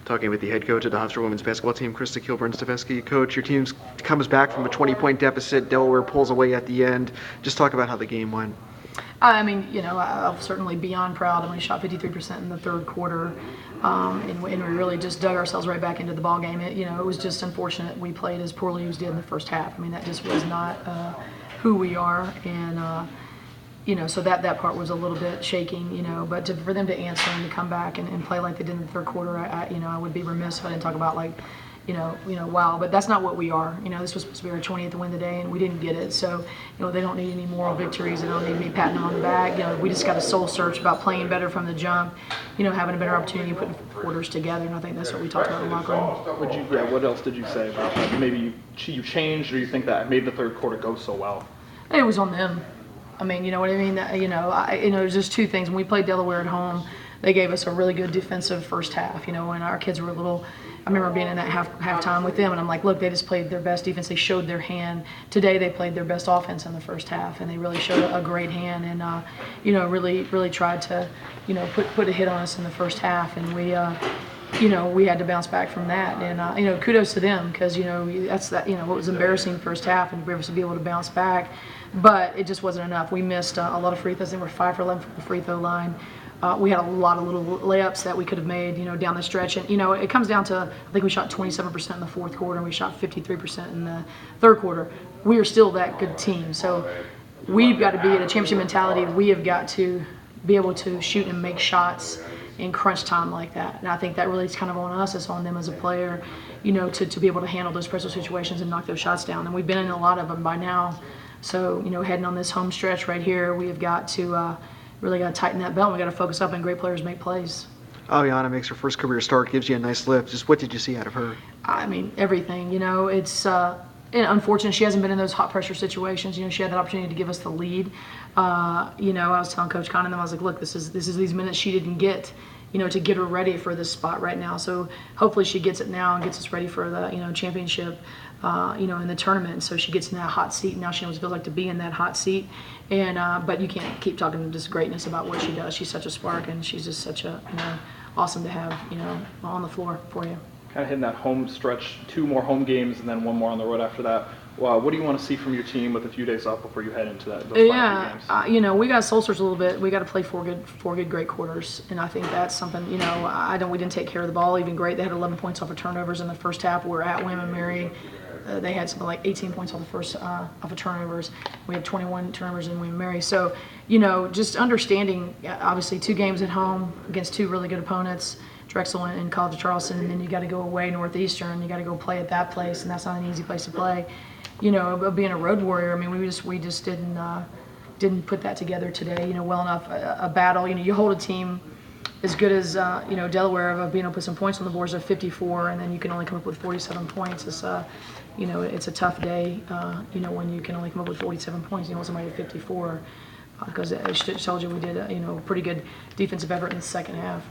Talking with the head coach of the Hofstra women's basketball team, Krista Kilburn-Steveskey. Coach, your team comes back from a 20-point deficit. Delaware pulls away at the end. Just talk about how the game went. I mean, I'll certainly beyond proud. I mean, we shot 53% in the third quarter, and we really just dug ourselves right back into the ball game. It was just unfortunate we played as poorly as we did in the first half. I mean, that just was not who we are, and so that part was a little bit shaking. But for them to answer and to come back and play like they did in the third quarter, I would be remiss if I didn't talk about wow. But that's not what we are. This was supposed to be our 20th win today, and we didn't get it. So, they don't need any moral victories. They don't need me patting on the back. We just got a soul search about playing better from the jump. Having a better opportunity, putting quarters together, and I think that's what we talked about in the locker room. What else did you say about that? Maybe you changed, or you think that made the third quarter go so well? It was on them. I mean, you know what I mean? There's just two things. When we played Delaware at home, they gave us a really good defensive first half. When our kids were a little, I remember being in that halftime with them, and I'm like, look, they just played their best defense. They showed their hand. Today they played their best offense in the first half, and they really showed a great hand, and really tried to, put a hit on us in the first half, and we had to bounce back from that, and kudos to them, because that's what was embarrassing first half, and we were to be able to bounce back, but it just wasn't enough. We missed a lot of free throws. They were 5 for 11 from the free throw line. We had a lot of little layups that we could have made, down the stretch, and it comes down to, I think we shot 27% in the fourth quarter, and we shot 53% in the third quarter. We are still that good team, so we've got to be in a championship mentality. We have got to be able to shoot and make shots in crunch time like that, and I think that really is kind of on us. It's on them as a player, to be able to handle those pressure situations and knock those shots down, and we've been in a lot of them by now. So heading on this home stretch right here, we have got to really got to tighten that belt. We got to focus up, and great players make plays. Aviana makes her first career start, gives you a nice lift. Just what did you see out of her? I mean, everything. It's unfortunate she hasn't been in those hot pressure situations. She had that opportunity to give us the lead. I was telling Coach Conn and them, I was like, look, this is these minutes she didn't get, to get her ready for this spot right now. So hopefully she gets it now and gets us ready for the championship, in the tournament. So she gets in that hot seat. Now she knows what it feels like to be in that hot seat. And but you can't keep talking just greatness about what she does. She's such a spark, and she's just such a awesome to have on the floor for you. Kind of hitting that home stretch, 2 more home games and then 1 more on the road after that. Wow, what do you want to see from your team with a few days off before you head into those final games? We got to soul search a little bit. We got to play 4 good great quarters, and I think that's something. We didn't take care of the ball even great. They had 11 points off of turnovers in the first half. We're at William & Mary. They had something like 18 points off the first off of turnovers. We had 21 turnovers in William & Mary. So just understanding, obviously 2 games at home against 2 really good opponents, Drexel and College of Charleston, and then you got to go away Northeastern. You got to go play at that place, and that's not an easy place to play. Being a road warrior, I mean, we just didn't put that together today. well enough. A battle. You hold a team as good as Delaware of being able to put some points on the boards of 54, and then you can only come up with 47 points. It's it's a tough day. When you can only come up with 47 points. You want somebody at 54, because it told you we did a pretty good defensive effort in the second half.